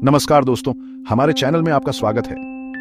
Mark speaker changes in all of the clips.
Speaker 1: नमस्कार दोस्तों, हमारे चैनल में आपका स्वागत है।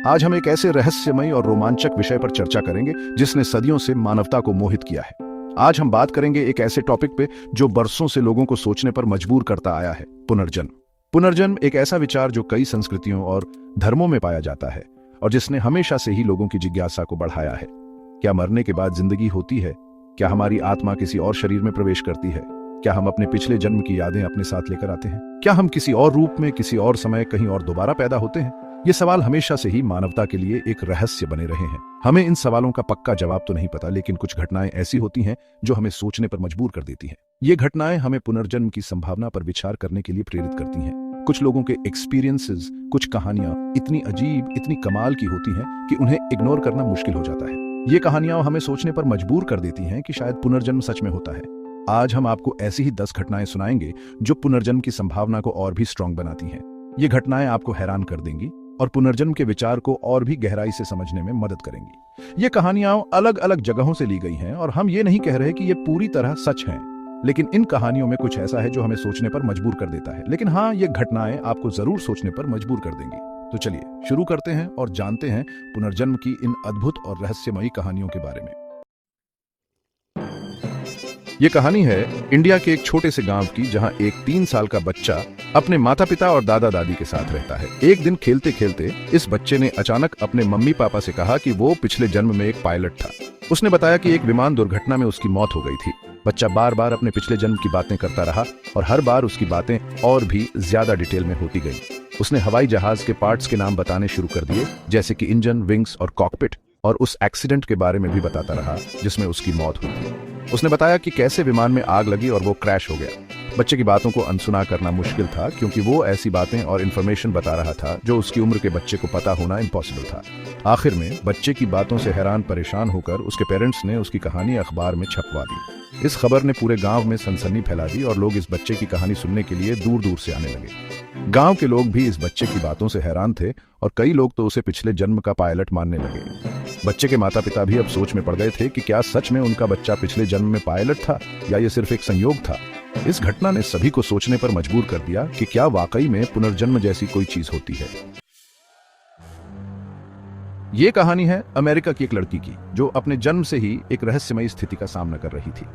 Speaker 1: आज हम एक ऐसे रहस्यमयी और रोमांचक विषय पर चर्चा करेंगे जिसने सदियों से मानवता को मोहित किया है। आज हम बात करेंगे एक ऐसे टॉपिक पे जो बरसों से लोगों को सोचने पर मजबूर करता आया है, पुनर्जन्म। पुनर्जन्म एक ऐसा विचार जो कई संस्कृतियों और धर्मों में पाया जाता है और जिसने हमेशा से ही लोगों की जिज्ञासा को बढ़ाया है। क्या मरने के बाद जिंदगी होती है? क्या हमारी आत्मा किसी और शरीर में प्रवेश करती है? क्या हम अपने पिछले जन्म की यादें अपने साथ लेकर आते हैं? क्या हम किसी और रूप में, किसी और समय, कहीं और दोबारा पैदा होते हैं? ये सवाल हमेशा से ही मानवता के लिए एक रहस्य बने रहे हैं। हमें इन सवालों का पक्का जवाब तो नहीं पता, लेकिन कुछ घटनाएं ऐसी होती हैं जो हमें सोचने पर मजबूर कर देती हैं। ये घटनाएं हमें पुनर्जन्म की संभावना पर विचार करने के लिए प्रेरित करती हैं। कुछ लोगों के एक्सपीरियंसेस, कुछ कहानियां इतनी अजीब, इतनी कमाल की होती हैं कि उन्हें इग्नोर करना मुश्किल हो जाता है। ये कहानियां हमें सोचने पर मजबूर कर देती हैं कि शायद पुनर्जन्म सच में होता है। आज हम आपको ऐसी ही 10 घटनाएं सुनाएंगे जो पुनर्जन्म की संभावना को और भी स्ट्रांग बनाती हैं। ये घटनाएं आपको हैरान कर देंगी और पुनर्जन्म के विचार को और भी गहराई से समझने में मदद करेंगी। ये कहानियां अलग अलग जगहों से ली गई हैं और हम ये नहीं कह रहे कि ये पूरी तरह सच हैं, लेकिन इन कहानियों में कुछ ऐसा है जो हमें सोचने पर मजबूर कर देता है। लेकिन हाँ, ये घटनाएं आपको जरूर सोचने पर मजबूर कर देंगी। तो चलिए शुरू करते हैं और जानते हैं पुनर्जन्म की इन अद्भुत और रहस्यमयी कहानियों के बारे में। ये कहानी है इंडिया के एक छोटे से गांव की, जहां एक 3 साल का बच्चा अपने माता पिता और दादा दादी के साथ रहता है। एक दिन खेलते खेलते इस बच्चे ने अचानक अपने मम्मी पापा से कहा कि वो पिछले जन्म में एक पायलट था। उसने बताया कि एक विमान दुर्घटना में उसकी मौत हो गई थी। बच्चा बार बार अपने पिछले जन्म की बातें करता रहा और हर बार उसकी बातें और भी ज्यादा डिटेल में होती गई। उसने हवाई जहाज के पार्ट्स के नाम बताने शुरू कर दिए, जैसे कि इंजन, विंग्स और कॉकपिट, और उस एक्सीडेंट के बारे में भी बताता रहा जिसमें उसकी मौत हुई थी। उसने बताया कि कैसे विमान में आग लगी और वो क्रैश हो गया। बच्चे की बातों को अनसुना करना मुश्किल था, क्योंकि वो ऐसी बातें और इन्फॉर्मेशन बता रहा था जो उसकी उम्र के बच्चे को पता होना इम्पॉसिबल था। आखिर में बच्चे की बातों से हैरान परेशान होकर उसके पेरेंट्स ने उसकी कहानी अखबार में छपवा दी। इस खबर ने पूरे गांव में सनसनी फैला दी और लोग इस बच्चे की कहानी सुनने के लिए दूर दूर से आने लगे। गांव के लोग भी इस बच्चे की बातों से हैरान थे और कई लोग तो उसे पिछले जन्म का पायलट मानने लगे। बच्चे के माता पिता भी अब सोच में पड़ गए थे कि क्या सच में उनका बच्चा पिछले जन्म में पायलट था या ये सिर्फ एक संयोग था। इस घटना ने सभी को सोचने पर मजबूर कर दिया कि क्या वाकई में पुनर्जन्म जैसी कोई चीज होती है। ये कहानी है अमेरिका की एक लड़की की, जो अपने जन्म से ही एक रहस्यमयी स्थिति का सामना कर रही थी।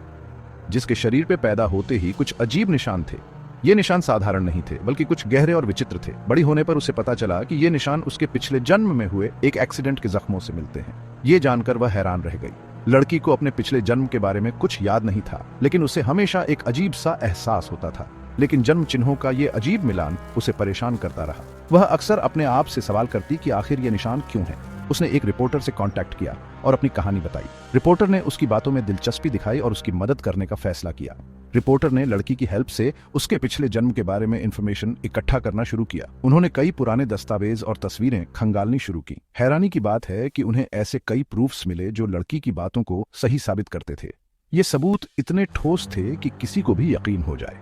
Speaker 1: जिसके शरीर पे पैदा होते ही कुछ अजीब निशान थे। ये निशान साधारण नहीं थे, बल्कि कुछ गहरे और विचित्र थे। बड़ी होने पर उसे पता चला कि ये निशान उसके पिछले जन्म में हुए एक एक्सीडेंट के जख्मों से मिलते हैं। ये जानकर वह हैरान रह गई। लड़की को अपने पिछले जन्म के बारे में कुछ याद नहीं था, लेकिन उसे हमेशा एक अजीब सा एहसास होता था। लेकिन जन्म चिन्हों का ये अजीब मिलान उसे परेशान करता रहा। वह अक्सर अपने आप से सवाल करती कि आखिर ये निशान क्यों है। उसने एक रिपोर्टर से कांटेक्ट किया और अपनी कहानी बताई। रिपोर्टर ने उसकी बातों में दिलचस्पी दिखाई और उसकी मदद करने का फैसला किया। रिपोर्टर ने लड़की की हेल्प से उसके पिछले जन्म के बारे में इंफॉर्मेशन इकट्ठा करना शुरू किया। उन्होंने कई पुराने दस्तावेज और तस्वीरें खंगालनी शुरू की। हैरानी की बात है कि उन्हें ऐसे कई प्रूफ्स मिले जो लड़की की बातों को सही साबित करते थे। ये सबूत इतने ठोस थे कि किसी को भी यकीन हो जाए।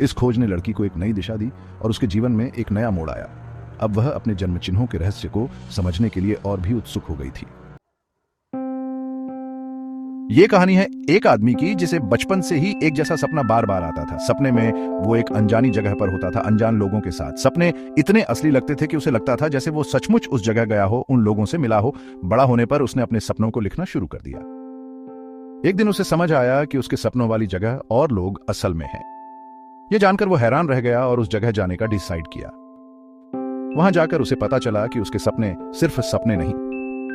Speaker 1: इस खोज ने लड़की को एक नई दिशा दी और उसके जीवन में एक नया मोड़ आया। अब वह अपने जन्म चिन्हों के रहस्य को समझने के लिए और भी उत्सुक हो गई थी। ये कहानी है एक आदमी की जिसे बचपन से ही एक जैसा सपना बार बार आता था। सपने में वो एक अनजानी जगह पर होता था, अनजान लोगों के साथ। सपने इतने असली लगते थे कि उसे लगता था जैसे वो सचमुच उस जगह गया हो, उन लोगों से मिला हो। बड़ा होने पर उसने अपने सपनों को लिखना शुरू कर दिया। एक दिन उसे समझ आया कि उसके सपनों वाली जगह और लोग असल में हैं। ये जानकर वो हैरान रह गया और उस जगह जाने का डिसाइड किया। वहां जाकर उसे पता चला कि उसके सपने सिर्फ सपने नहीं,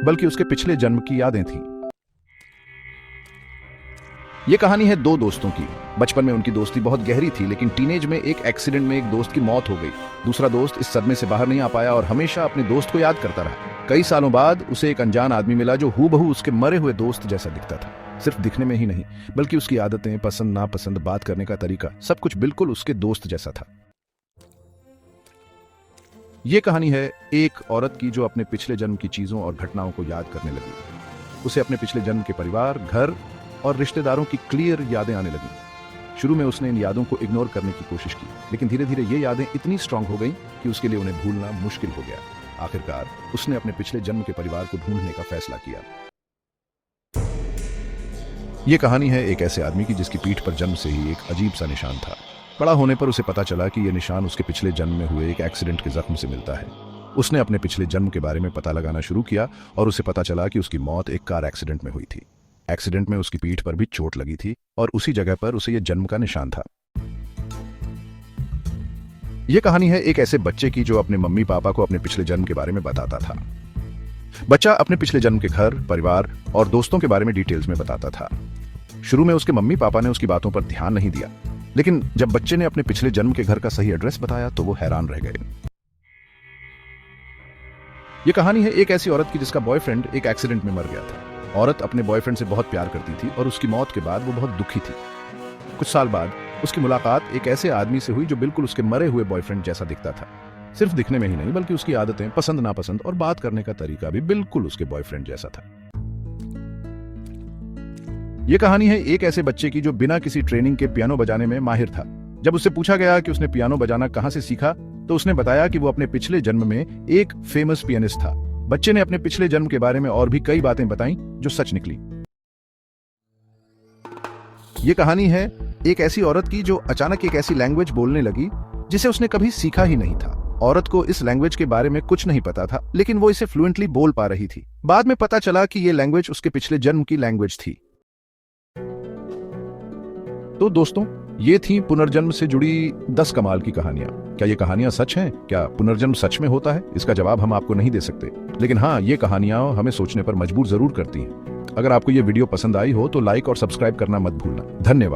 Speaker 1: बल्कि उसके पिछले जन्म की यादें थीं। यह कहानी है 2 दोस्तों की। बचपन में उनकी दोस्ती बहुत गहरी थी, लेकिन टीनेज में एक एक्सीडेंट में एक दोस्त की मौत हो गई। दूसरा दोस्त इस सदमे से बाहर नहीं आ पाया और हमेशा अपने दोस्त को याद करता रहा। कई सालों बाद उसे एक अनजान आदमी मिला जो हूबहू उसके मरे हुए दोस्त जैसा दिखता था। सिर्फ दिखने में ही नहीं, बल्कि उसकी आदतें, पसंद नापसंद, बात करने का तरीका, सब कुछ बिल्कुल उसके दोस्त जैसा था। यह कहानी है एक औरत की जो अपने पिछले जन्म की चीजों और घटनाओं को याद करने लगी। उसे अपने पिछले जन्म के परिवार, घर और रिश्तेदारों की क्लियर यादें आने लगीं। शुरू में उसने इन यादों को इग्नोर करने की कोशिश की, लेकिन धीरे धीरे ये यादें इतनी स्ट्रांग हो गईं कि उसके लिए उन्हें भूलना मुश्किल हो गया। आखिरकार उसने अपने पिछले जन्म के परिवार को ढूंढने का फैसला किया। ये कहानी है एक ऐसे आदमी की जिसकी पीठ पर जन्म से ही एक अजीब सा निशान था। बड़ा होने पर उसे पता चला कि यह निशान उसके पिछले जन्म में हुए एक एक्सीडेंट के जख्म से मिलता है। उसने अपने पिछले जन्म के बारे में पता लगाना शुरू किया और उसे पता चला कि उसकी मौत एक कार एक्सीडेंट में हुई थी। एक्सीडेंट में उसकी पीठ पर भी चोट लगी थी और उसी जगह पर उसे यह जन्म का निशान था। यह कहानी है एक ऐसे बच्चे की जो अपने मम्मी पापा को अपने पिछले जन्म के बारे में बताता था। बच्चा अपने पिछले जन्म के घर, परिवार और दोस्तों के बारे में डिटेल्स में बताता था। शुरू में उसके मम्मी पापा ने उसकी बातों पर ध्यान नहीं दिया, लेकिन जब बच्चे ने अपने पिछले जन्म के घर का सही एड्रेस बताया तो वो हैरान रह गए। यह कहानी है एक ऐसी औरत की जिसका बॉयफ्रेंड एक एक्सीडेंट में मर गया था। औरत अपने बॉयफ्रेंड से बहुत प्यार करती थी और उसकी मौत के बाद वो बहुत दुखी थी। कुछ साल बाद उसकी मुलाकात एक ऐसे आदमी से हुई जो बिल्कुल उसके मरे हुए बॉयफ्रेंड जैसा दिखता था। सिर्फ दिखने में ही नहीं बल्कि उसकी आदतें, पसंद नापसंद और बात करने का तरीका भी बिल्कुल उसके बॉयफ्रेंड जैसा था। यह कहानी है एक ऐसे बच्चे की जो बिना किसी ट्रेनिंग के पियानो बजाने में माहिर था। जब उससे पूछा गया कि उसने पियानो बजाना कहां से सीखा तो उसने बताया कि वो अपने पिछले जन्म में एक फेमस पियानिस्ट था। बच्चे ने अपने पिछले जन्म के बारे में और भी कई बातें बताई जो सच निकली। यह कहानी है एक ऐसी औरत की जो अचानक एक ऐसी लैंग्वेज बोलने लगी जिसे उसने कभी सीखा ही नहीं था। औरत को इस लैंग्वेज के बारे में कुछ नहीं पता था, लेकिन वो इसे फ्लुएंटली बोल पा रही थी। बाद में पता चला कि यह लैंग्वेज उसके पिछले जन्म की लैंग्वेज थी। तो दोस्तों, ये थी पुनर्जन्म से जुड़ी 10 कमाल की कहानियां। क्या ये कहानियां सच हैं? क्या पुनर्जन्म सच में होता है? इसका जवाब हम आपको नहीं दे सकते, लेकिन हाँ, ये कहानियां हमें सोचने पर मजबूर जरूर करती हैं। अगर आपको ये वीडियो पसंद आई हो तो लाइक और सब्सक्राइब करना मत भूलना। धन्यवाद।